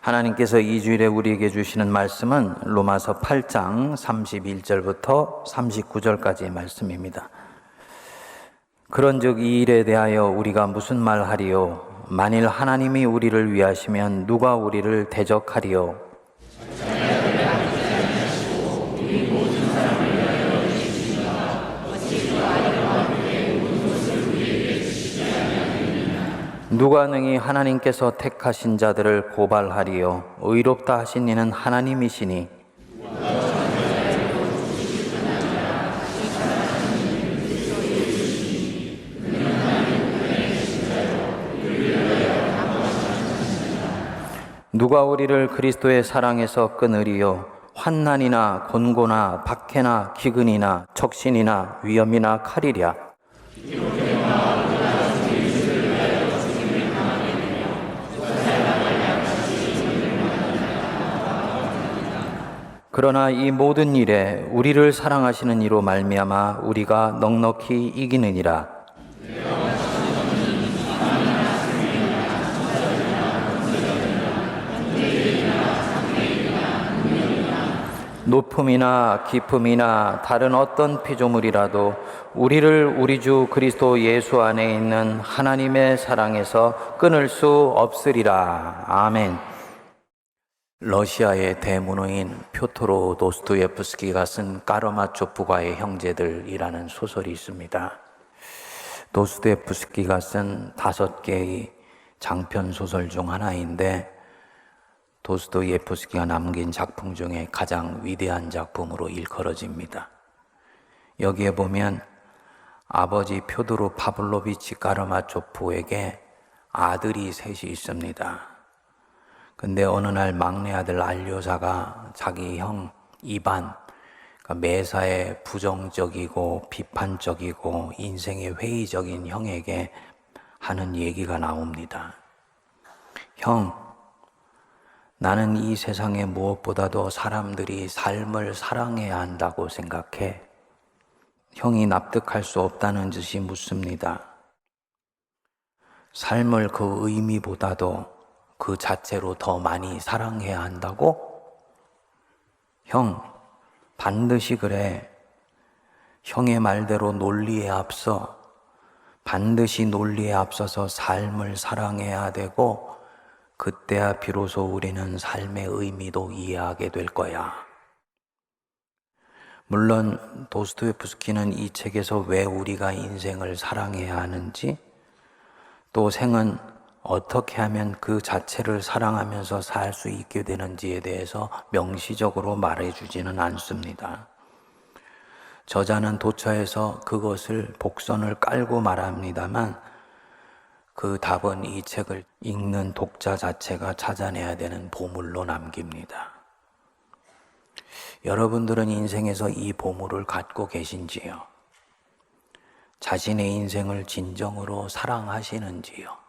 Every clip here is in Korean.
하나님께서 이 주일에 우리에게 주시는 말씀은 로마서 8장 31절부터 39절까지의 말씀입니다. 그런즉 이 일에 대하여 우리가 무슨 말하리요? 만일 하나님이 우리를 위하시면 누가 우리를 대적하리요? 누가 능히 하나님께서 택하신 자들을 고발하리요? 의롭다 하신 이는 하나님이시니 누가 우리를 그리스도의 사랑에서 끊으리요? 환난이나 곤고나 박해나 기근이나 적신이나 위험이나 칼이랴. 그러나 이 모든 일에 우리를 사랑하시는 이로 말미암아 우리가 넉넉히 이기느니라. 높음이나 깊음이나 다른 어떤 피조물이라도 우리를 우리 주 그리스도 예수 안에 있는 하나님의 사랑에서 끊을 수 없으리라. 아멘. 러시아의 대문호인 표토로 도스토예프스키가 쓴 까라마초프가의 형제들이라는 소설이 있습니다. 도스토예프스키가 쓴 5개의 장편 소설 중 하나인데 도스토예프스키가 남긴 작품 중에 가장 위대한 작품으로 일컬어집니다. 여기에 보면 아버지 표도르 파블로비치 까라마초프에게 아들이 셋이 있습니다. 근데 어느 날 막내 아들 알료사가 자기 형 이반, 그러니까 매사에 부정적이고 비판적이고 인생에 회의적인 형에게 하는 얘기가 나옵니다. 형, 나는 이 세상에 무엇보다도 사람들이 삶을 사랑해야 한다고 생각해. 형이 납득할 수 없다는 듯이 묻습니다. 삶을 그 의미보다도 그 자체로 더 많이 사랑해야 한다고? 형, 반드시 그래. 형의 말대로 논리에 앞서, 반드시 논리에 앞서서 삶을 사랑해야 되고, 그때야 비로소 우리는 삶의 의미도 이해하게 될 거야. 물론 도스토예프스키는 이 책에서 왜 우리가 인생을 사랑해야 하는지, 또 생은 어떻게 하면 그 자체를 사랑하면서 살 수 있게 되는지에 대해서 명시적으로 말해주지는 않습니다. 저자는 도처에서 그것을 복선을 깔고 말합니다만 그 답은 이 책을 읽는 독자 자체가 찾아내야 되는 보물로 남깁니다. 여러분들은 인생에서 이 보물을 갖고 계신지요? 자신의 인생을 진정으로 사랑하시는지요?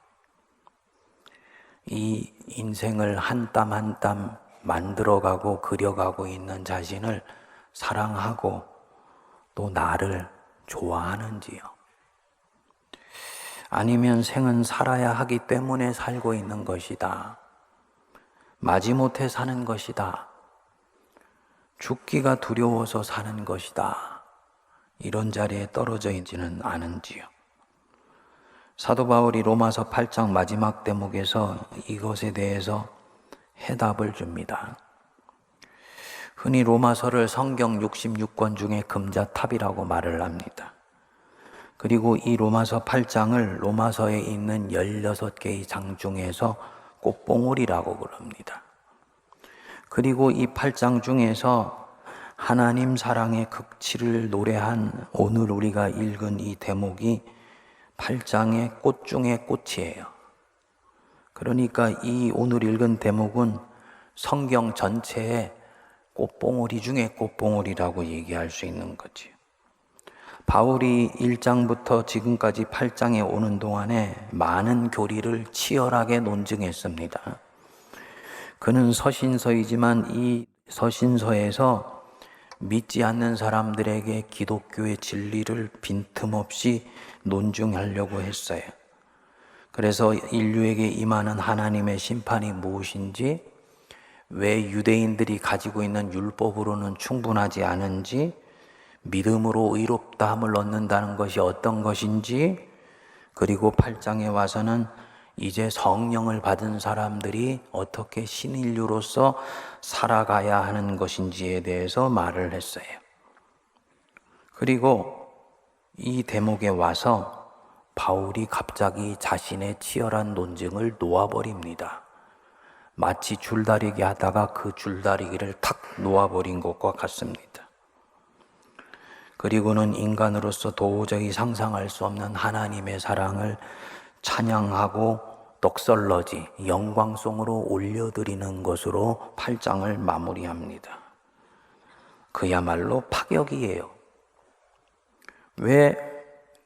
이 인생을 한 땀 한 땀 만들어가고 그려가고 있는 자신을 사랑하고 또 나를 좋아하는지요? 아니면 생은 살아야 하기 때문에 살고 있는 것이다. 마지못해 사는 것이다. 죽기가 두려워서 사는 것이다. 이런 자리에 떨어져 있지는 않은지요? 사도 바울이 로마서 8장 마지막 대목에서 이것에 대해서 해답을 줍니다. 흔히 로마서를 성경 66권 중에 금자탑이라고 말을 합니다. 그리고 이 로마서 8장을 로마서에 있는 16개의 장 중에서 꽃봉오리라고 그럽니다. 그리고 이 8장 중에서 하나님 사랑의 극치를 노래한 오늘 우리가 읽은 이 대목이 8장의 꽃 중의 꽃이에요. 그러니까 이 오늘 읽은 대목은 성경 전체의 꽃봉오리 중에 꽃봉오리라고 얘기할 수 있는 거지요. 바울이 1장부터 지금까지 8장에 오는 동안에 많은 교리를 치열하게 논증했습니다. 그는 서신서이지만 이 서신서에서 믿지 않는 사람들에게 기독교의 진리를 빈틈없이 논증하려고 했어요. 그래서 인류에게 임하는 하나님의 심판이 무엇인지, 왜 유대인들이 가지고 있는 율법으로는 충분하지 않은지, 믿음으로 의롭다함을 얻는다는 것이 어떤 것인지, 그리고 8장에 와서는 이제 성령을 받은 사람들이 어떻게 신인류로서 살아가야 하는 것인지에 대해서 말을 했어요. 그리고 이 대목에 와서 바울이 갑자기 자신의 치열한 논증을 놓아버립니다. 마치 줄다리기 하다가 그 줄다리기를 탁 놓아버린 것과 같습니다. 그리고는 인간으로서 도저히 상상할 수 없는 하나님의 사랑을 찬양하고 떡설러지, 영광송으로 올려드리는 것으로 8장을 마무리합니다. 그야말로 파격이에요. 왜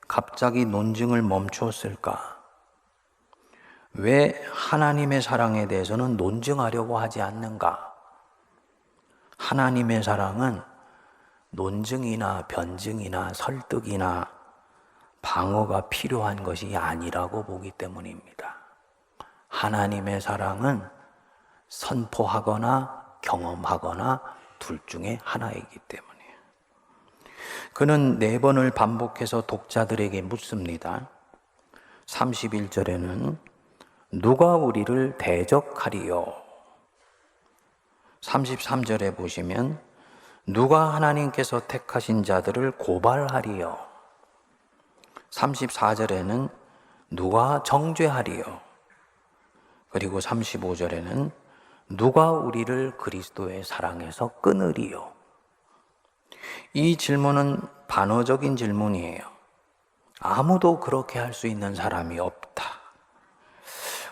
갑자기 논증을 멈추었을까? 왜 하나님의 사랑에 대해서는 논증하려고 하지 않는가? 하나님의 사랑은 논증이나 변증이나 설득이나 방어가 필요한 것이 아니라고 보기 때문입니다. 하나님의 사랑은 선포하거나 경험하거나 둘 중에 하나이기 때문이에요. 그는 4번을 반복해서 독자들에게 묻습니다. 31절에는 누가 우리를 대적하리요? 33절에 보시면 누가 하나님께서 택하신 자들을 고발하리요? 34절에는 누가 정죄하리요? 그리고 35절에는 누가 우리를 그리스도의 사랑에서 끊으리요? 이 질문은 반어적인 질문이에요. 아무도 그렇게 할 수 있는 사람이 없다.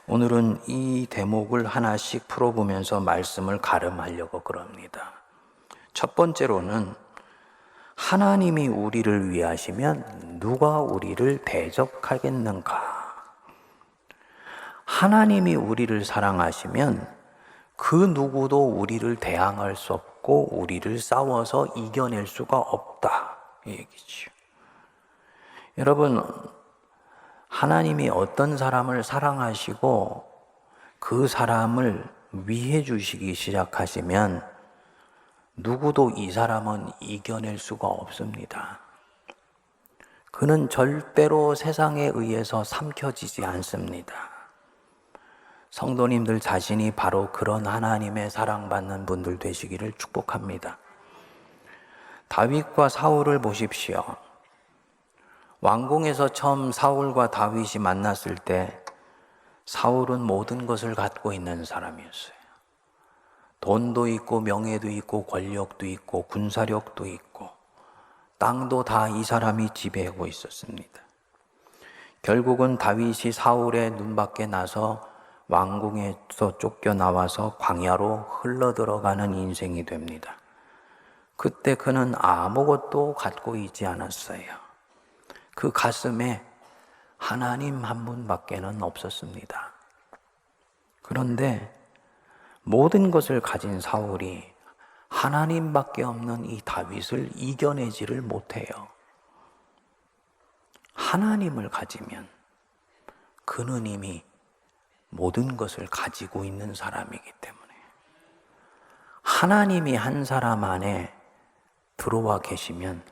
오늘은 이 대목을 하나씩 풀어보면서 말씀을 가름하려고 그럽니다. 첫 번째로는 하나님이 우리를 위하시면 누가 우리를 대적하겠는가? 하나님이 우리를 사랑하시면 그 누구도 우리를 대항할 수 없고 우리를 싸워서 이겨낼 수가 없다. 이 얘기죠. 여러분, 하나님이 어떤 사람을 사랑하시고 그 사람을 위해 주시기 시작하시면 누구도 이 사람은 이겨낼 수가 없습니다. 그는 절대로 세상에 의해서 삼켜지지 않습니다. 성도님들 자신이 바로 그런 하나님의 사랑받는 분들 되시기를 축복합니다. 다윗과 사울을 보십시오. 왕궁에서 처음 사울과 다윗이 만났을 때 사울은 모든 것을 갖고 있는 사람이었어요. 돈도 있고 명예도 있고 권력도 있고 군사력도 있고 땅도 다 이 사람이 지배하고 있었습니다. 결국은 다윗이 사울의 눈밖에 나서 왕궁에서 쫓겨나와서 광야로 흘러들어가는 인생이 됩니다. 그때 그는 아무것도 갖고 있지 않았어요. 그 가슴에 하나님 한 분밖에는 없었습니다. 그런데 모든 것을 가진 사울이 하나님밖에 없는 이 다윗을 이겨내지를 못해요. 하나님을 가지면 그는 이미 모든 것을 가지고 있는 사람이기 때문에 하나님이 한 사람 안에 들어와 계시면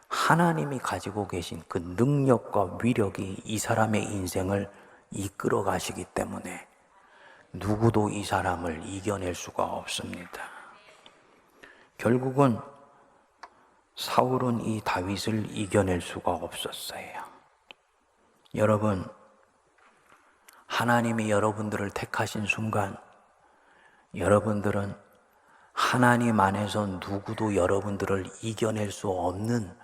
하나님이 가지고 계신 그 능력과 위력이 이 사람의 인생을 이끌어 가시기 때문에 누구도 이 사람을 이겨낼 수가 없습니다. 결국은 사울은 이 다윗을 이겨낼 수가 없었어요. 여러분, 하나님이 여러분들을 택하신 순간 여러분들은 하나님 안에서 누구도 여러분들을 이겨낼 수 없는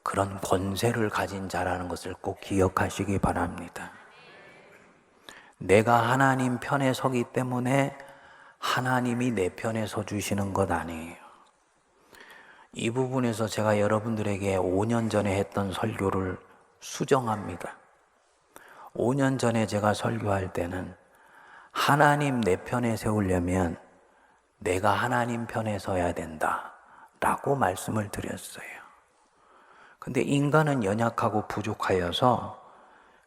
그런 권세를 가진 자라는 것을 꼭 기억하시기 바랍니다. 내가 하나님 편에 서기 때문에 하나님이 내 편에 서 주시는 것 아니에요. 이 부분에서 제가 여러분들에게 5년 전에 했던 설교를 수정합니다. 5년 전에 제가 설교할 때는 하나님 내 편에 세우려면 내가 하나님 편에 서야 된다 라고 말씀을 드렸어요. 근데 인간은 연약하고 부족하여서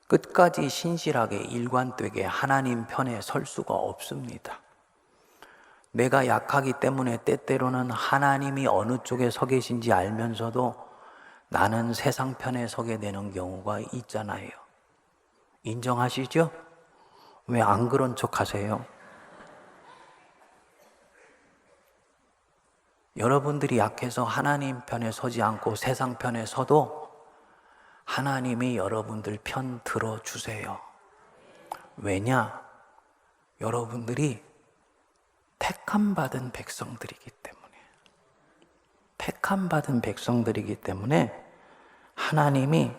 끝까지 신실하게 일관되게 하나님 편에 설 수가 없습니다. 내가 약하기 때문에 때때로는 하나님이 어느 쪽에 서 계신지 알면서도 나는 세상 편에 서게 되는 경우가 있잖아요. 인정하시죠? 왜 안 그런 척 하세요? 여러분들이 약해서 하나님 편에 서지 않고 세상 편에 서도 하나님이 여러분들 편 들어주세요. 왜냐? 여러분들이 택함받은 백성들이기 때문에 하나님이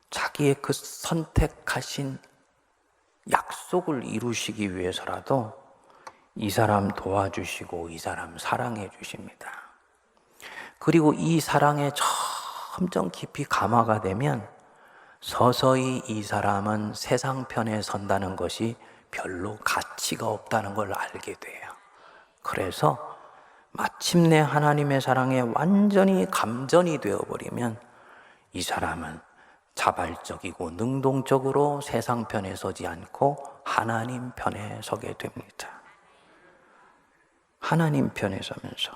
자기의 그 선택하신 약속을 이루시기 위해서라도 이 사람 도와주시고 이 사람 사랑해 주십니다. 그리고 이 사랑에 점점 깊이 감화가 되면 서서히 이 사람은 세상 편에 선다는 것이 별로 가치가 없다는 걸 알게 돼요. 그래서 마침내 하나님의 사랑에 완전히 감전이 되어버리면 이 사람은 자발적이고 능동적으로 세상 편에 서지 않고 하나님 편에 서게 됩니다. 하나님 편에 서면서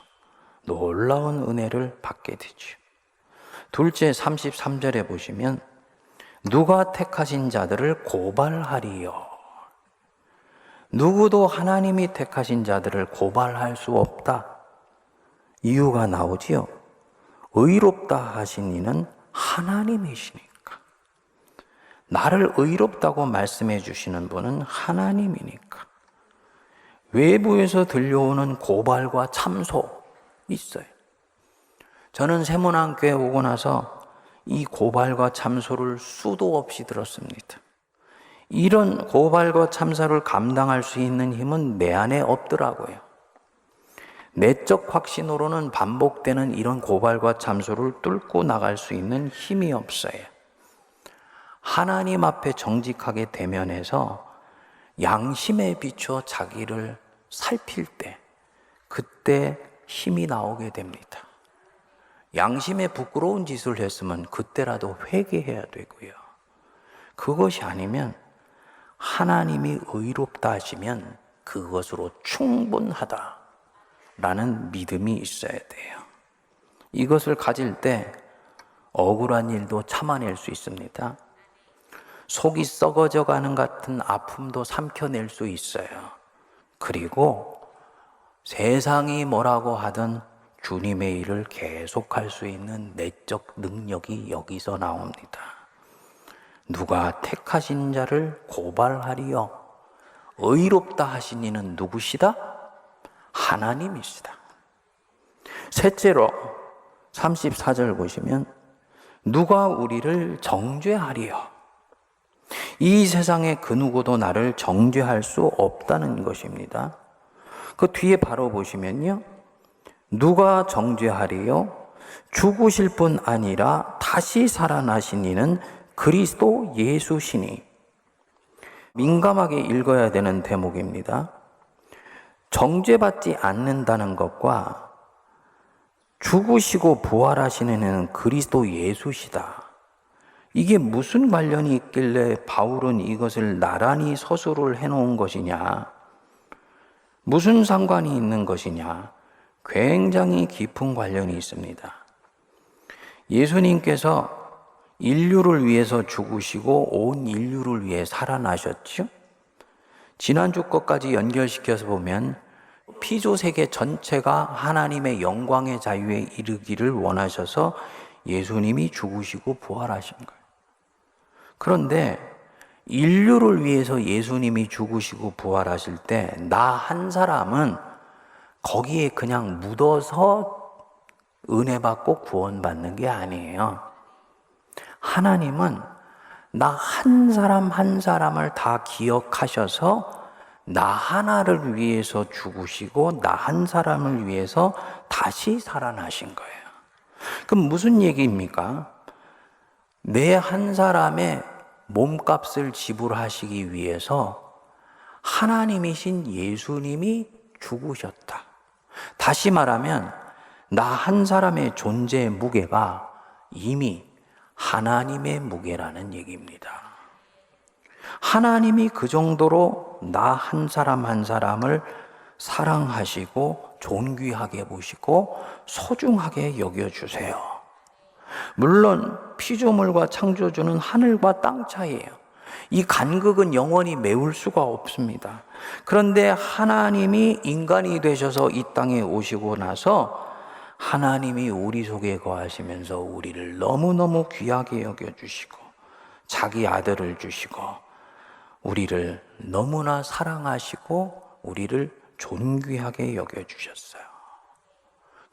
놀라운 은혜를 받게 되죠. 둘째 33절에 보시면 누가 택하신 자들을 고발하리요. 누구도 하나님이 택하신 자들을 고발할 수 없다. 이유가 나오지요. 의롭다 하신 이는 하나님이시니까. 나를 의롭다고 말씀해 주시는 분은 하나님이니까. 외부에서 들려오는 고발과 참소 있어요. 저는 세문안교회 오고 나서 이 고발과 참소를 수도 없이 들었습니다. 이런 고발과 참소를 감당할 수 있는 힘은 내 안에 없더라고요. 내적 확신으로는 반복되는 이런 고발과 참소를 뚫고 나갈 수 있는 힘이 없어요. 하나님 앞에 정직하게 대면해서 양심에 비추어 자기를 살필 때, 그때 힘이 나오게 됩니다. 양심에 부끄러운 짓을 했으면 그때라도 회개해야 되고요. 그것이 아니면 하나님이 의롭다 하시면 그것으로 충분하다라는 믿음이 있어야 돼요. 이것을 가질 때 억울한 일도 참아낼 수 있습니다. 속이 썩어져 가는 같은 아픔도 삼켜낼 수 있어요. 그리고 세상이 뭐라고 하든 주님의 일을 계속할 수 있는 내적 능력이 여기서 나옵니다. 누가 택하신 자를 고발하리요. 의롭다 하신 이는 누구시다? 하나님이시다. 셋째로 34절 보시면 누가 우리를 정죄하리요. 이 세상에 그 누구도 나를 정죄할 수 없다는 것입니다. 그 뒤에 바로 보시면요. 누가 정죄하리요? 죽으실 뿐 아니라 다시 살아나신 이는 그리스도 예수시니. 민감하게 읽어야 되는 대목입니다. 정죄받지 않는다는 것과 죽으시고 부활하시는 이는 그리스도 예수시다. 이게 무슨 관련이 있길래 바울은 이것을 나란히 서술을 해놓은 것이냐? 무슨 상관이 있는 것이냐? 굉장히 깊은 관련이 있습니다. 예수님께서 인류를 위해서 죽으시고 온 인류를 위해 살아나셨죠? 지난주 것까지 연결시켜서 보면 피조 세계 전체가 하나님의 영광의 자유에 이르기를 원하셔서 예수님이 죽으시고 부활하신 거예요. 그런데 인류를 위해서 예수님이 죽으시고 부활하실 때 나 한 사람은 거기에 그냥 묻어서 은혜 받고 구원받는 게 아니에요. 하나님은 나 한 사람 한 사람을 다 기억하셔서 나 하나를 위해서 죽으시고 나 한 사람을 위해서 다시 살아나신 거예요. 그럼 무슨 얘기입니까? 내 한 사람의 몸값을 지불하시기 위해서 하나님이신 예수님이 죽으셨다. 다시 말하면 나 한 사람의 존재의 무게가 이미 하나님의 무게라는 얘기입니다. 하나님이 그 정도로 나 한 사람 한 사람을 사랑하시고 존귀하게 보시고 소중하게 여겨주세요. 물론 피조물과 창조주는 하늘과 땅 차이예요. 이 간극은 영원히 메울 수가 없습니다. 그런데 하나님이 인간이 되셔서 이 땅에 오시고 나서 하나님이 우리 속에 거하시면서 우리를 너무너무 귀하게 여겨주시고 자기 아들을 주시고 우리를 너무나 사랑하시고 우리를 존귀하게 여겨주셨어요.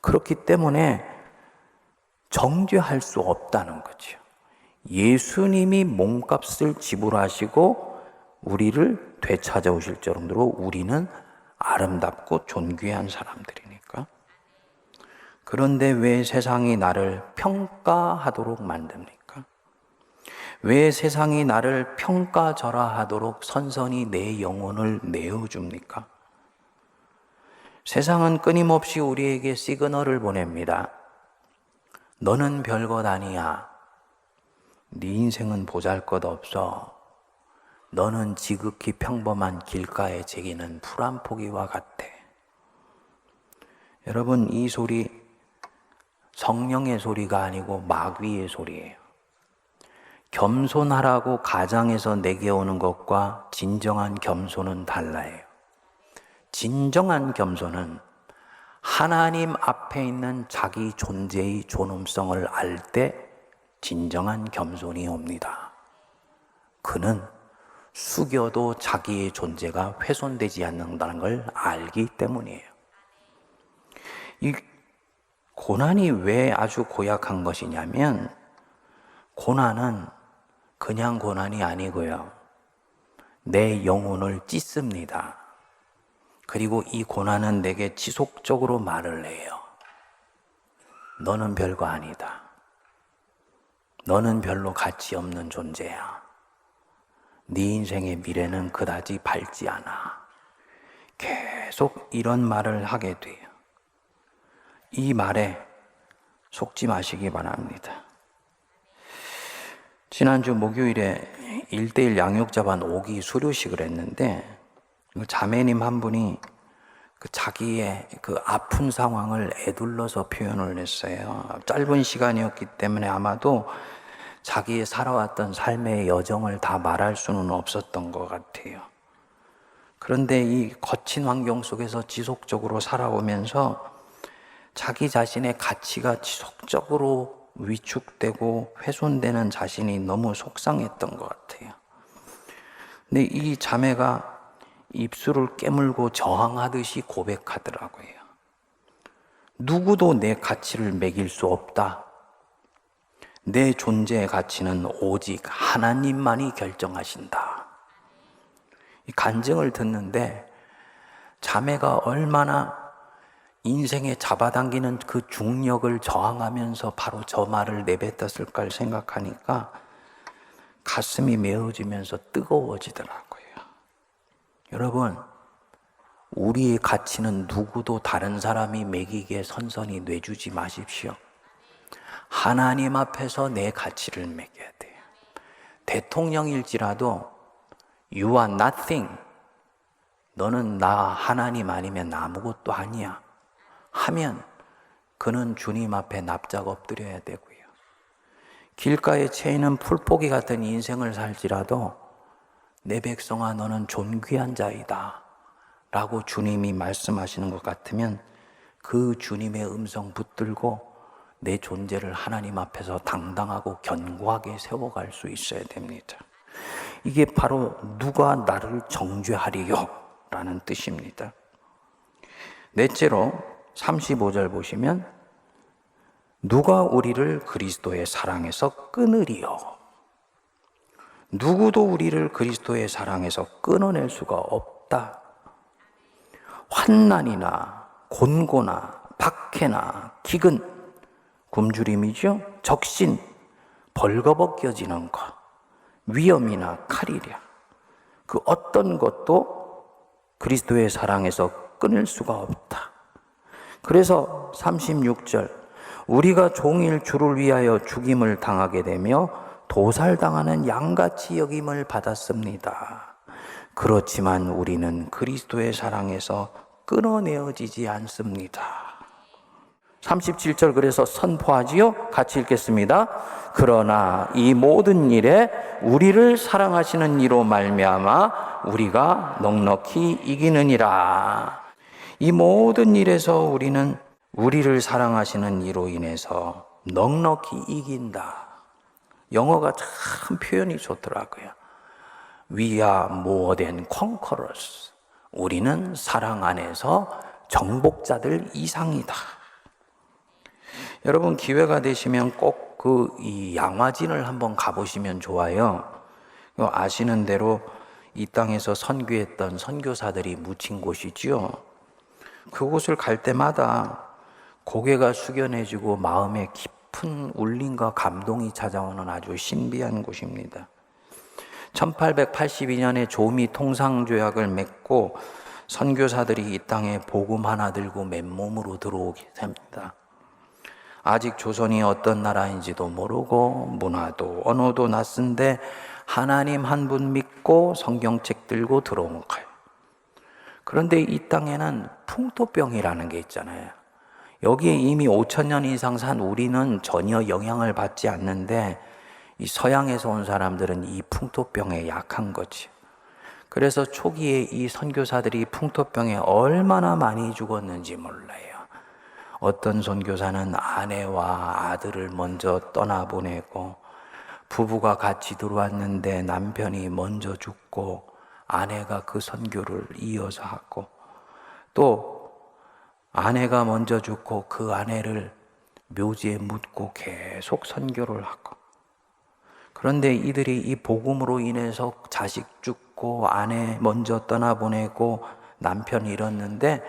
그렇기 때문에 정죄할 수 없다는 거죠. 예수님이 몸값을 지불하시고 우리를 되찾아오실 정도로 우리는 아름답고 존귀한 사람들이니까. 그런데 왜 세상이 나를 평가하도록 만듭니까? 왜 세상이 나를 평가절하하도록 선선히 내 영혼을 내어줍니까? 세상은 끊임없이 우리에게 시그널을 보냅니다. 너는 별것 아니야. 네 인생은 보잘것없어. 너는 지극히 평범한 길가에 제기는 풀 한 포기와 같아. 여러분, 이 소리 성령의 소리가 아니고 마귀의 소리예요. 겸손하라고 가장에서 내게 오는 것과 진정한 겸손은 달라요. 진정한 겸손은 하나님 앞에 있는 자기 존재의 존엄성을 알 때 진정한 겸손이 옵니다. 그는 숙여도 자기의 존재가 훼손되지 않는다는 걸 알기 때문이에요. 이 고난이 왜 아주 고약한 것이냐면 고난은 그냥 고난이 아니고요. 내 영혼을 찢습니다. 그리고 이 고난은 내게 지속적으로 말을 해요. 너는 별거 아니다. 너는 별로 가치 없는 존재야. 네 인생의 미래는 그다지 밝지 않아. 계속 이런 말을 하게 돼요. 이 말에 속지 마시기 바랍니다. 지난주 목요일에 1:1 양육자반 5기 수료식을 했는데 자매님 한 분이 자기의 그 아픈 상황을 애둘러서 표현을 했어요. 짧은 시간이었기 때문에 아마도 자기의 살아왔던 삶의 여정을 다 말할 수는 없었던 것 같아요. 그런데 이 거친 환경 속에서 지속적으로 살아오면서 자기 자신의 가치가 지속적으로 위축되고 훼손되는 자신이 너무 속상했던 것 같아요. 근데 이 자매가 입술을 깨물고 저항하듯이 고백하더라고요. 누구도 내 가치를 매길 수 없다. 내 존재의 가치는 오직 하나님만이 결정하신다. 이 간증을 듣는데 자매가 얼마나 인생에 잡아당기는 그 중력을 저항하면서 바로 저 말을 내뱉었을까를 생각하니까 가슴이 메어지면서 뜨거워지더라고요. 여러분, 우리의 가치는 누구도 다른 사람이 매기기에 선선히 내주지 마십시오. 하나님 앞에서 내 가치를 매겨야 돼요. 대통령일지라도 You are nothing. 너는 나 하나님 아니면 아무것도 아니야. 하면 그는 주님 앞에 납작 엎드려야 되고요. 길가에 채이는 풀포기 같은 인생을 살지라도 내 백성아 너는 존귀한 자이다 라고 주님이 말씀하시는 것 같으면 그 주님의 음성 붙들고 내 존재를 하나님 앞에서 당당하고 견고하게 세워갈 수 있어야 됩니다. 이게 바로 누가 나를 정죄하리요 라는 뜻입니다. 넷째로 35절 보시면 누가 우리를 그리스도의 사랑에서 끊으리요. 누구도 우리를 그리스도의 사랑에서 끊어낼 수가 없다. 환난이나 곤고나 박해나 기근, 굶주림이죠. 적신, 벌거벗겨지는 것, 위험이나 칼이랴. 그 어떤 것도 그리스도의 사랑에서 끊을 수가 없다. 그래서 36절, 우리가 종일 주를 위하여 죽임을 당하게 되며 도살당하는 양같이 여김을 받았습니다. 그렇지만 우리는 그리스도의 사랑에서 끊어내어지지 않습니다. 37절 그래서 선포하지요. 같이 읽겠습니다. 그러나 이 모든 일에 우리를 사랑하시는 이로 말미암아 우리가 넉넉히 이기느니라. 이 모든 일에서 우리는 우리를 사랑하시는 이로 인해서 넉넉히 이긴다. 영어가 참 표현이 좋더라고요. We are more than conquerors. 우리는 사랑 안에서 정복자들 이상이다. 여러분 기회가 되시면 꼭 이 양화진을 한번 가보시면 좋아요. 아시는 대로 이 땅에서 선교했던 선교사들이 묻힌 곳이지요. 그곳을 갈 때마다 고개가 숙연해지고 마음에 깊은 울림과 감동이 찾아오는 아주 신비한 곳입니다. 1882년에 조미 통상조약을 맺고 선교사들이 이 땅에 복음 하나 들고 맨몸으로 들어오게 됩니다. 아직 조선이 어떤 나라인지도 모르고 문화도 언어도 낯선데 하나님 한 분 믿고 성경책 들고 들어온 거예요. 그런데 이 땅에는 풍토병이라는 게 있잖아요. 여기에 이미 5,000년 이상 산 우리는 전혀 영향을 받지 않는데 이 서양에서 온 사람들은 이 풍토병에 약한 거지. 그래서 초기에 이 선교사들이 풍토병에 얼마나 많이 죽었는지 몰라요. 어떤 선교사는 아내와 아들을 먼저 떠나보내고 부부가 같이 들어왔는데 남편이 먼저 죽고 아내가 그 선교를 이어서 하고 또 아내가 먼저 죽고 그 아내를 묘지에 묻고 계속 선교를 하고 그런데 이들이 이 복음으로 인해서 자식 죽고 아내 먼저 떠나보내고 남편 잃었는데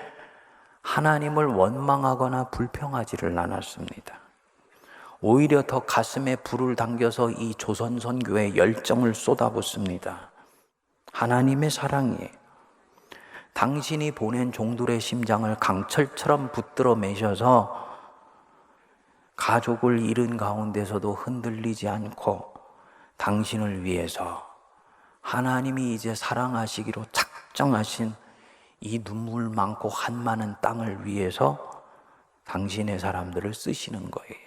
하나님을 원망하거나 불평하지를 않았습니다. 오히려 더 가슴에 불을 당겨서 이 조선 선교에 열정을 쏟아붓습니다. 하나님의 사랑이에요. 당신이 보낸 종들의 심장을 강철처럼 붙들어 매셔서 가족을 잃은 가운데서도 흔들리지 않고 당신을 위해서 하나님이 이제 사랑하시기로 작정하신 이 눈물 많고 한 많은 땅을 위해서 당신의 사람들을 쓰시는 거예요.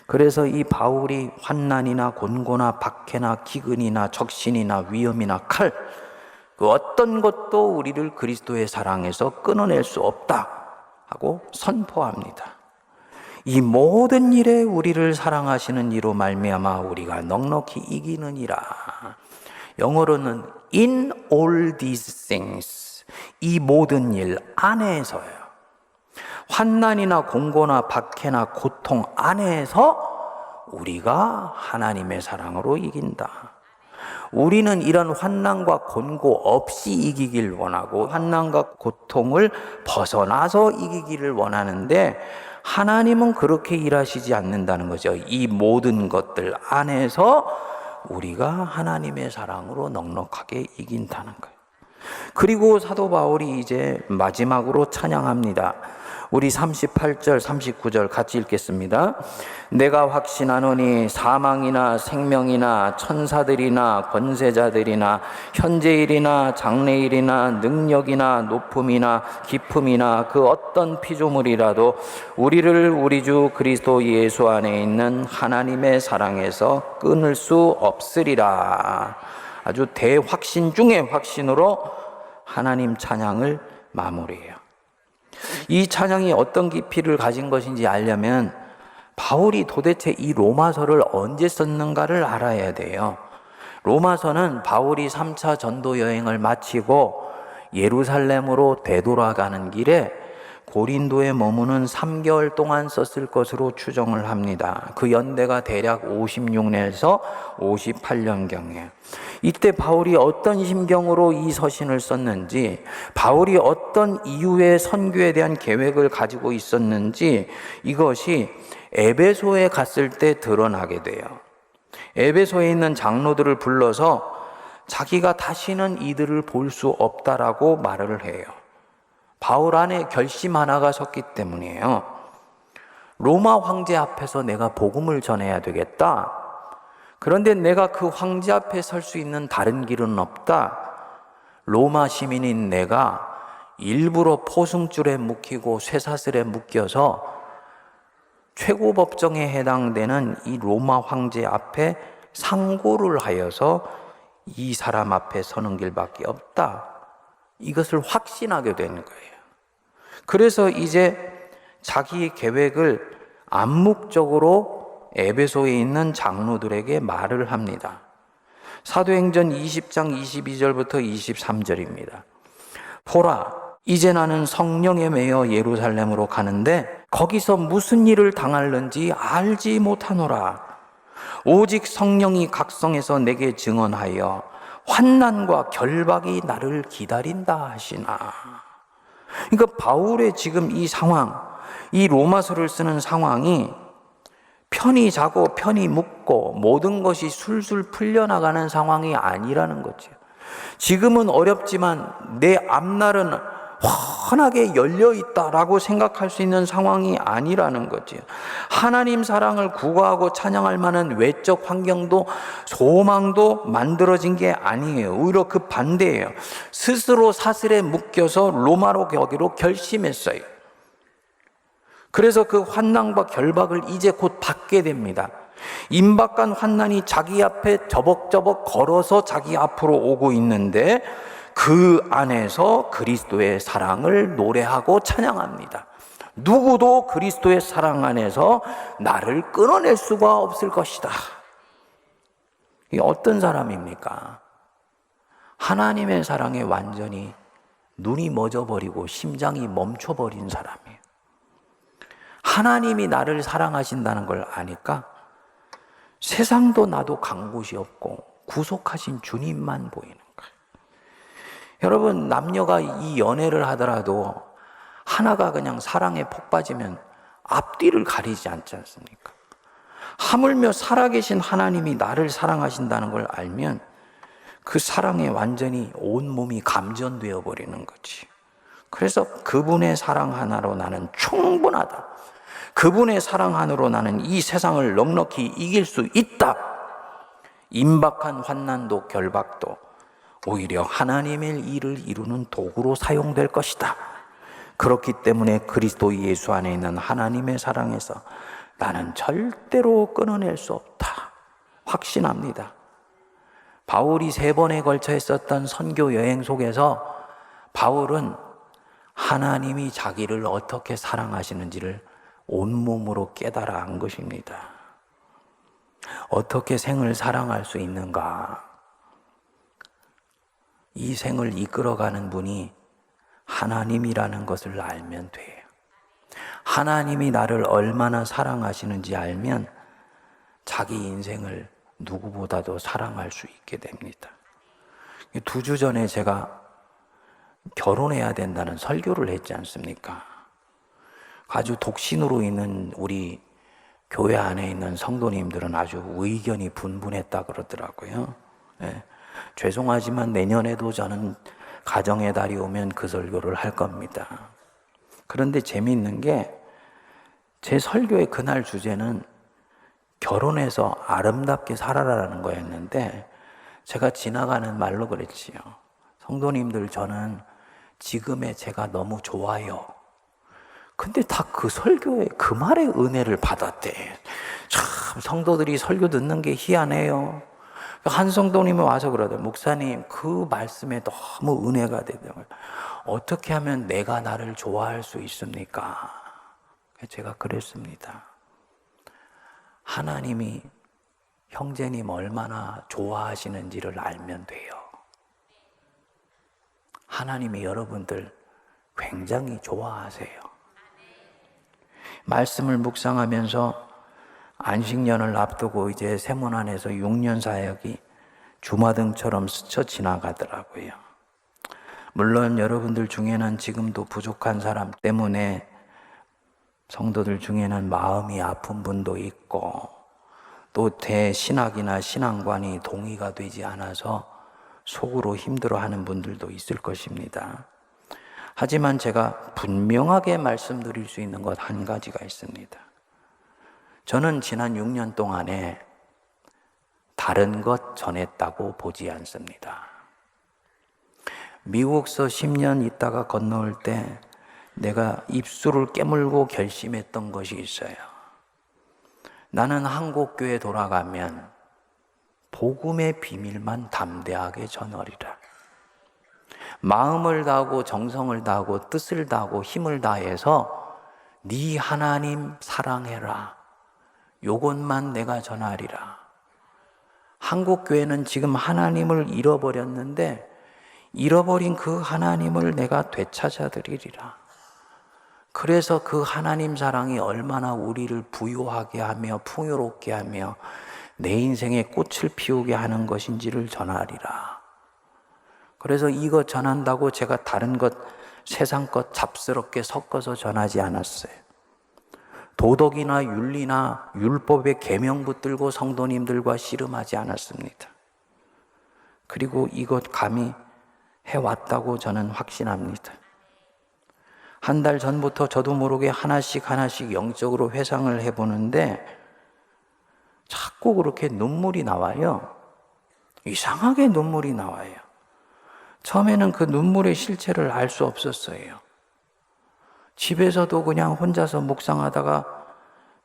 그래서 이 바울이 환난이나 곤고나 박해나 기근이나 적신이나 위험이나 칼, 그 어떤 것도 우리를 그리스도의 사랑에서 끊어낼 수 없다 하고 선포합니다. 이 모든 일에 우리를 사랑하시는 이로 말미암아 우리가 넉넉히 이기느니라. 영어로는 in all these things, 이 모든 일 안에서요. 환난이나 공고나 박해나 고통 안에서 우리가 하나님의 사랑으로 이긴다. 우리는 이런 환난과 곤고 없이 이기길 원하고 환난과 고통을 벗어나서 이기기를 원하는데 하나님은 그렇게 일하시지 않는다는 거죠. 이 모든 것들 안에서 우리가 하나님의 사랑으로 넉넉하게 이긴다는 거예요. 그리고 사도 바울이 이제 마지막으로 찬양합니다. 우리 38절, 39절 같이 읽겠습니다. 내가 확신하노니 사망이나 생명이나 천사들이나 권세자들이나 현재일이나 장래일이나 능력이나 높음이나 깊음이나 그 어떤 피조물이라도 우리를 우리 주 그리스도 예수 안에 있는 하나님의 사랑에서 끊을 수 없으리라. 아주 대확신 중의 확신으로 하나님 찬양을 마무리해요. 이 찬양이 어떤 깊이를 가진 것인지 알려면 바울이 도대체 이 로마서를 언제 썼는가를 알아야 돼요. 로마서는 바울이 3차 전도 여행을 마치고 예루살렘으로 되돌아가는 길에 고린도에 머무는 3개월 동안 썼을 것으로 추정을 합니다. 그 연대가 대략 56년에서 58년경에 이때 바울이 어떤 심경으로 이 서신을 썼는지, 바울이 어떤 이유의 선교에 대한 계획을 가지고 있었는지 이것이 에베소에 갔을 때 드러나게 돼요. 에베소에 있는 장로들을 불러서 자기가 다시는 이들을 볼 수 없다라고 말을 해요. 바울 안에 결심 하나가 섰기 때문이에요. 로마 황제 앞에서 내가 복음을 전해야 되겠다. 그런데 내가 그 황제 앞에 설 수 있는 다른 길은 없다. 로마 시민인 내가 일부러 포승줄에 묶이고 쇠사슬에 묶여서 최고법정에 해당되는 이 로마 황제 앞에 상고를 하여서 이 사람 앞에 서는 길밖에 없다, 이것을 확신하게 되는 거예요. 그래서 이제 자기 계획을 암묵적으로 에베소에 있는 장로들에게 말을 합니다. 사도행전 20장 22절부터 23절입니다. 보라, 이제 나는 성령에 매여 예루살렘으로 가는데 거기서 무슨 일을 당할는지 알지 못하노라. 오직 성령이 각성해서 내게 증언하여 환난과 결박이 나를 기다린다 하시나. 그러니까 바울의 지금 이 상황, 이 로마서를 쓰는 상황이 편히 자고 편히 묵고 모든 것이 술술 풀려나가는 상황이 아니라는 거죠. 지금은 어렵지만 내 앞날은 환하게 열려있다라고 생각할 수 있는 상황이 아니라는 거죠. 하나님 사랑을 구가하고 찬양할 만한 외적 환경도 소망도 만들어진 게 아니에요. 오히려 그 반대예요. 스스로 사슬에 묶여서 로마로 가기로 결심했어요. 그래서 그 환난과 결박을 이제 곧 받게 됩니다. 임박한 환난이 자기 앞에 저벅저벅 걸어서 자기 앞으로 오고 있는데 그 안에서 그리스도의 사랑을 노래하고 찬양합니다. 누구도 그리스도의 사랑 안에서 나를 끊어낼 수가 없을 것이다. 이게 어떤 사람입니까? 하나님의 사랑에 완전히 눈이 멎어버리고 심장이 멈춰버린 사람이에요. 하나님이 나를 사랑하신다는 걸 아니까 세상도 나도 간 곳이 없고 구속하신 주님만 보이는 거예요. 여러분, 남녀가 이 연애를 하더라도 하나가 그냥 사랑에 폭 빠지면 앞뒤를 가리지 않지 않습니까? 하물며 살아계신 하나님이 나를 사랑하신다는 걸 알면 그 사랑에 완전히 온몸이 감전되어 버리는 거지. 그래서 그분의 사랑 하나로 나는 충분하다. 그분의 사랑 하나로 나는 이 세상을 넉넉히 이길 수 있다. 임박한 환난도 결박도 오히려 하나님의 일을 이루는 도구로 사용될 것이다. 그렇기 때문에 그리스도 예수 안에 있는 하나님의 사랑에서 나는 절대로 끊어낼 수 없다. 확신합니다. 바울이 3번에 걸쳐 했었던 선교 여행 속에서 바울은 하나님이 자기를 어떻게 사랑하시는지를 온몸으로 깨달아 한 것입니다. 어떻게 생을 사랑할 수 있는가? 이 생을 이끌어가는 분이 하나님이라는 것을 알면 돼요. 하나님이 나를 얼마나 사랑하시는지 알면 자기 인생을 누구보다도 사랑할 수 있게 됩니다. 2주 전에 제가 결혼해야 된다는 설교를 했지 않습니까? 아주 독신으로 있는 우리 교회 안에 있는 성도님들은 아주 의견이 분분했다 그러더라고요. 네. 죄송하지만 내년에도 저는 가정의 달이 오면 그 설교를 할 겁니다. 그런데 재미있는 게 제 설교의 그날 주제는 결혼해서 아름답게 살아라라는 거였는데 제가 지나가는 말로 그랬지요. 성도님들, 저는 지금의 제가 너무 좋아요. 근데 다 그 설교에 그 말의 은혜를 받았대. 참 성도들이 설교 듣는 게 희한해요. 한 성도님이 와서 그러더라고요. 목사님, 그 말씀에 너무 은혜가 되더라고요. 어떻게 하면 내가 나를 좋아할 수 있습니까? 제가 그랬습니다. 하나님이 형제님 얼마나 좋아하시는지를 알면 돼요. 하나님이 여러분들 굉장히 좋아하세요. 말씀을 묵상하면서 안식년을 앞두고 이제 세문 안에서 6년 사역이 주마등처럼 스쳐 지나가더라고요. 물론 여러분들 중에는 지금도 부족한 사람 때문에 성도들 중에는 마음이 아픈 분도 있고 또 대신학이나 신앙관이 동의가 되지 않아서 속으로 힘들어하는 분들도 있을 것입니다. 하지만 제가 분명하게 말씀드릴 수 있는 것 한 가지가 있습니다. 저는 지난 6년 동안에 다른 것 전했다고 보지 않습니다. 미국서 10년 있다가 건너올 때 내가 입술을 깨물고 결심했던 것이 있어요. 나는 한국교회 돌아가면 복음의 비밀만 담대하게 전하리라. 마음을 다하고 정성을 다하고 뜻을 다하고 힘을 다해서 네 하나님 사랑해라. 요것만 내가 전하리라. 한국교회는 지금 하나님을 잃어버렸는데 잃어버린 그 하나님을 내가 되찾아드리리라. 그래서 그 하나님 사랑이 얼마나 우리를 부유하게 하며 풍요롭게 하며 내 인생에 꽃을 피우게 하는 것인지를 전하리라. 그래서 이것 전한다고 제가 다른 것, 세상 것 잡스럽게 섞어서 전하지 않았어요. 도덕이나 윤리나 율법의 계명 붙들고 성도님들과 씨름하지 않았습니다. 그리고 이것 감히 해왔다고 저는 확신합니다. 한 달 전부터 저도 모르게 하나씩 영적으로 회상을 해보는데 자꾸 그렇게 눈물이 나와요. 이상하게 눈물이 나와요. 처음에는 그 눈물의 실체를 알 수 없었어요. 집에서도 그냥 혼자서 묵상하다가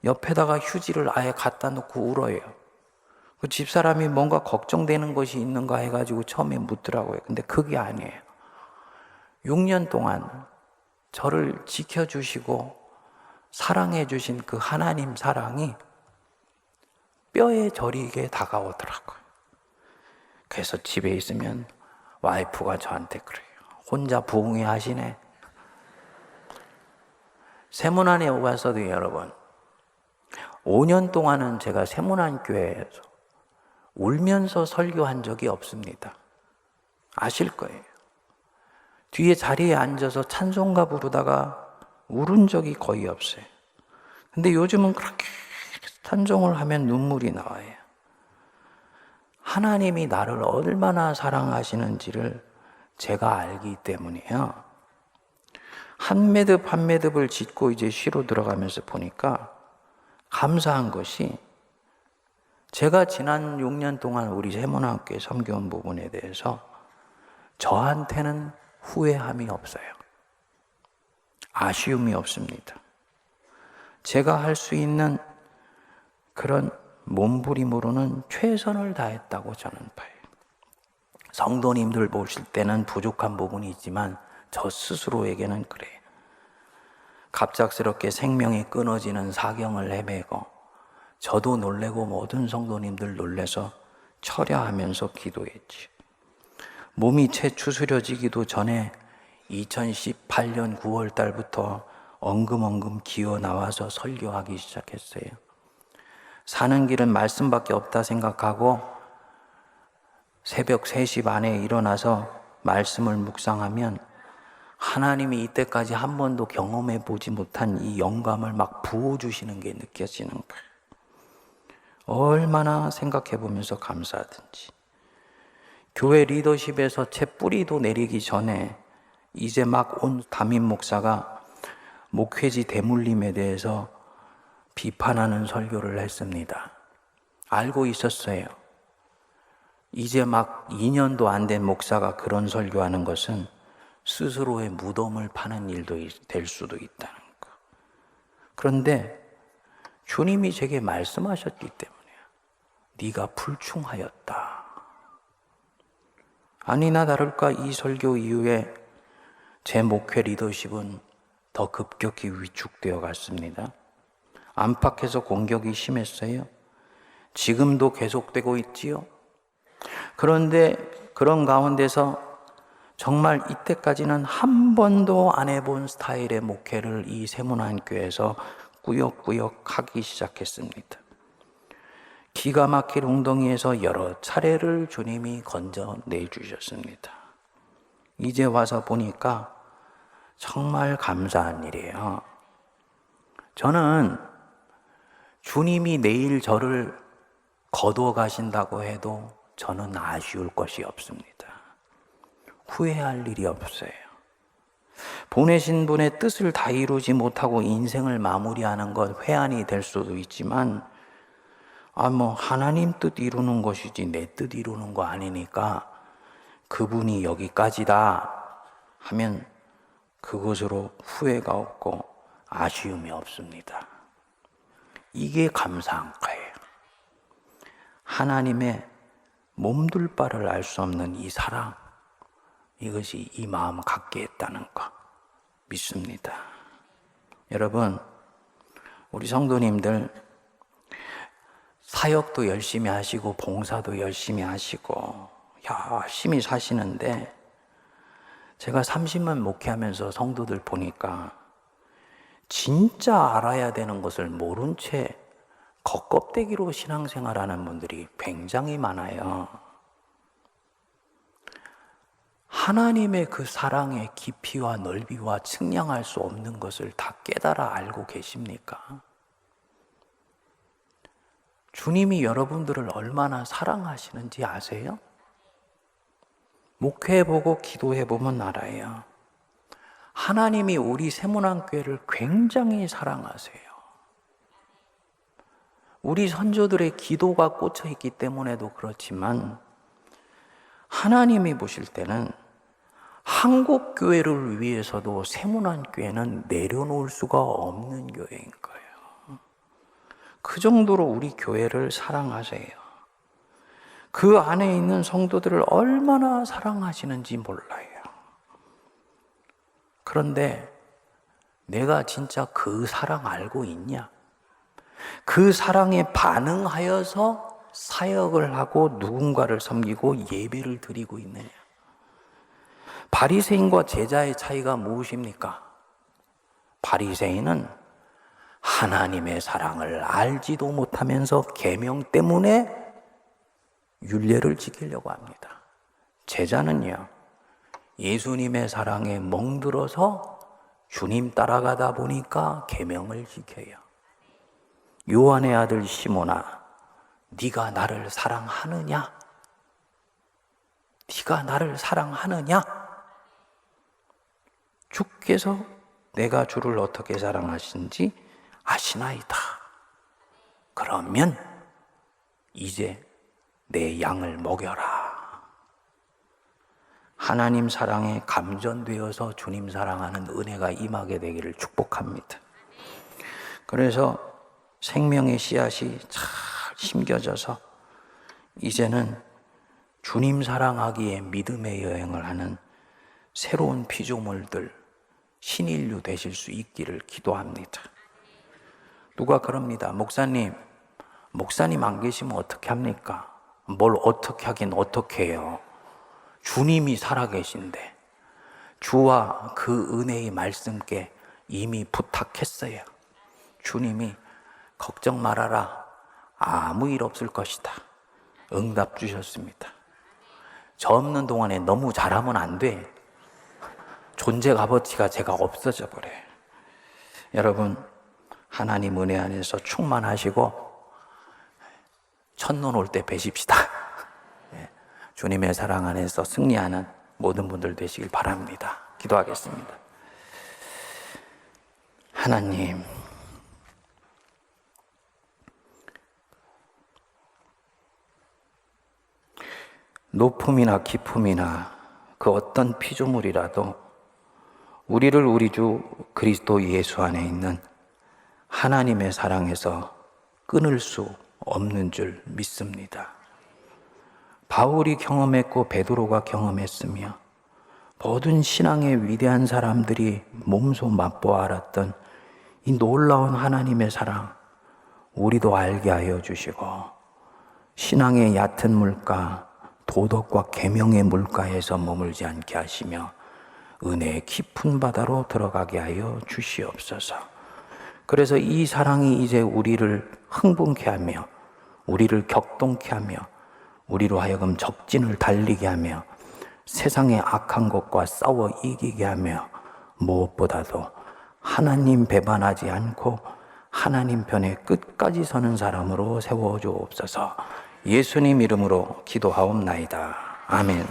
옆에다가 휴지를 아예 갖다 놓고 울어요. 그 집사람이 뭔가 걱정되는 것이 있는가 해가지고 처음에 묻더라고요. 근데 그게 아니에요. 6년 동안 저를 지켜주시고 사랑해 주신 그 하나님 사랑이 뼈에 저리게 다가오더라고요. 그래서 집에 있으면 와이프가 저한테 그래요. 혼자 부흥회 하시네. 세문안에 와서도 여러분 5년 동안은 제가 세문안 교회에서 울면서 설교한 적이 없습니다. 아실 거예요. 뒤에 자리에 앉아서 찬송가 부르다가 울은 적이 거의 없어요. 근데 요즘은 그렇게 찬송을 하면 눈물이 나와요. 하나님이 나를 얼마나 사랑하시는지를 제가 알기 때문이에요. 한 매듭 한 매듭을 짓고 이제 쉬러 들어가면서 보니까 감사한 것이 제가 지난 6년 동안 우리 세문안교회 섬겨온 부분에 대해서 저한테는 후회함이 없어요. 아쉬움이 없습니다. 제가 할 수 있는 그런 몸부림으로는 최선을 다했다고 저는 봐요. 성도님들 보실 때는 부족한 부분이 있지만 저 스스로에게는 그래요. 갑작스럽게 생명이 끊어지는 사경을 헤매고 저도 놀래고 모든 성도님들 놀래서 철야하면서 기도했지. 몸이 채 추스려지기도 전에 2018년 9월 달부터 엉금엉금 기어 나와서 설교하기 시작했어요. 사는 길은 말씀밖에 없다 생각하고 새벽 3시 반에 일어나서 말씀을 묵상하면 하나님이 이때까지 한 번도 경험해 보지 못한 이 영감을 막 부어주시는 게 느껴지는 거예요. 얼마나 생각해 보면서 감사하든지. 교회 리더십에서 채 뿌리도 내리기 전에 이제 막 온 담임 목사가 목회지 대물림에 대해서 비판하는 설교를 했습니다. 알고 있었어요. 이제 막 2년도 안 된 목사가 그런 설교하는 것은 스스로의 무덤을 파는 일도 될 수도 있다는 거. 그런데 주님이 제게 말씀하셨기 때문에 네가 불충하였다. 아니나 다를까 이 설교 이후에 제 목회 리더십은 더 급격히 위축되어 갔습니다. 안팎에서 공격이 심했어요. 지금도 계속되고 있지요. 그런데 그런 가운데서 정말 이때까지는 한 번도 안 해본 스타일의 목회를 이 세문안교회에서 꾸역꾸역 하기 시작했습니다. 기가 막힐 웅덩이에서 여러 차례를 주님이 건져내 주셨습니다. 이제 와서 보니까 정말 감사한 일이에요. 저는 주님이 내일 저를 거두어 가신다고 해도 저는 아쉬울 것이 없습니다. 후회할 일이 없어요. 보내신 분의 뜻을 다 이루지 못하고 인생을 마무리하는 것 회한이 될 수도 있지만 하나님 뜻 이루는 것이지 내 뜻 이루는 거 아니니까 그분이 여기까지다 하면 그것으로 후회가 없고 아쉬움이 없습니다. 이게 감사한 거예요. 하나님의 몸둘 바를 알 수 없는 이 사랑, 이것이 이 마음 갖게 했다는 거 믿습니다. 여러분, 우리 성도님들 사역도 열심히 하시고 봉사도 열심히 하시고 열심히 사시는데, 제가 30년 목회하면서 성도들 보니까 진짜 알아야 되는 것을 모른 채 겉껍데기로 신앙생활하는 분들이 굉장히 많아요. 하나님의 그 사랑의 깊이와 넓이와 측량할 수 없는 것을 다 깨달아 알고 계십니까? 주님이 여러분들을 얼마나 사랑하시는지 아세요? 목회해보고 기도해보면 알아요. 하나님이 우리 세문안교회를 굉장히 사랑하세요. 우리 선조들의 기도가 꽂혀있기 때문에도 그렇지만, 하나님이 보실 때는 한국교회를 위해서도 세문안교회는 내려놓을 수가 없는 교회인 거예요. 그 정도로 우리 교회를 사랑하세요. 그 안에 있는 성도들을 얼마나 사랑하시는지 몰라요. 그런데 내가 진짜 그 사랑 알고 있냐? 그 사랑에 반응하여서 사역을 하고 누군가를 섬기고 예배를 드리고 있느냐? 바리새인과 제자의 차이가 무엇입니까? 바리새인은 하나님의 사랑을 알지도 못하면서 계명 때문에 율례를 지키려고 합니다. 제자는요, 예수님의 사랑에 멍들어서 주님 따라가다 보니까 계명을 지켜요. 요한의 아들 시몬아, 네가 나를 사랑하느냐? 네가 나를 사랑하느냐? 주께서 내가 주를 어떻게 사랑하신지 아시나이다. 그러면 이제 내 양을 먹여라. 하나님 사랑에 감전되어서 주님 사랑하는 은혜가 임하게 되기를 축복합니다. 그래서 생명의 씨앗이 잘 심겨져서 이제는 주님 사랑하기에 믿음의 여행을 하는 새로운 피조물들, 신인류 되실 수 있기를 기도합니다. 누가 그럽니다. 목사님 안 계시면 어떻게 합니까? 뭘 어떻게 하긴 어떻게 해요. 주님이 살아계신데 주와 그 은혜의 말씀께 이미 부탁했어요. 주님이 걱정 말아라. 아무 일 없을 것이다. 응답 주셨습니다. 저 없는 동안에 너무 잘하면 안 돼. 존재 값어치가 제가 없어져 버려요. 여러분, 하나님 은혜 안에서 충만하시고 첫눈 올 때 뵈십시다. 주님의 사랑 안에서 승리하는 모든 분들 되시길 바랍니다. 기도하겠습니다. 하나님, 높음이나 깊음이나 그 어떤 피조물이라도 우리를 우리 주 그리스도 예수 안에 있는 하나님의 사랑에서 끊을 수 없는 줄 믿습니다. 바울이 경험했고 베드로가 경험했으며 모든 신앙의 위대한 사람들이 몸소 맛보아 알았던 이 놀라운 하나님의 사랑, 우리도 알게 하여 주시고 신앙의 얕은 물가, 도덕과 계명의 물가에서 머물지 않게 하시며 은혜의 깊은 바다로 들어가게 하여 주시옵소서. 그래서 이 사랑이 이제 우리를 흥분케 하며 우리를 격동케 하며 우리로 하여금 적진을 달리게 하며 세상의 악한 것과 싸워 이기게 하며 무엇보다도 하나님 배반하지 않고 하나님 편에 끝까지 서는 사람으로 세워주옵소서. 예수님 이름으로 기도하옵나이다. 아멘.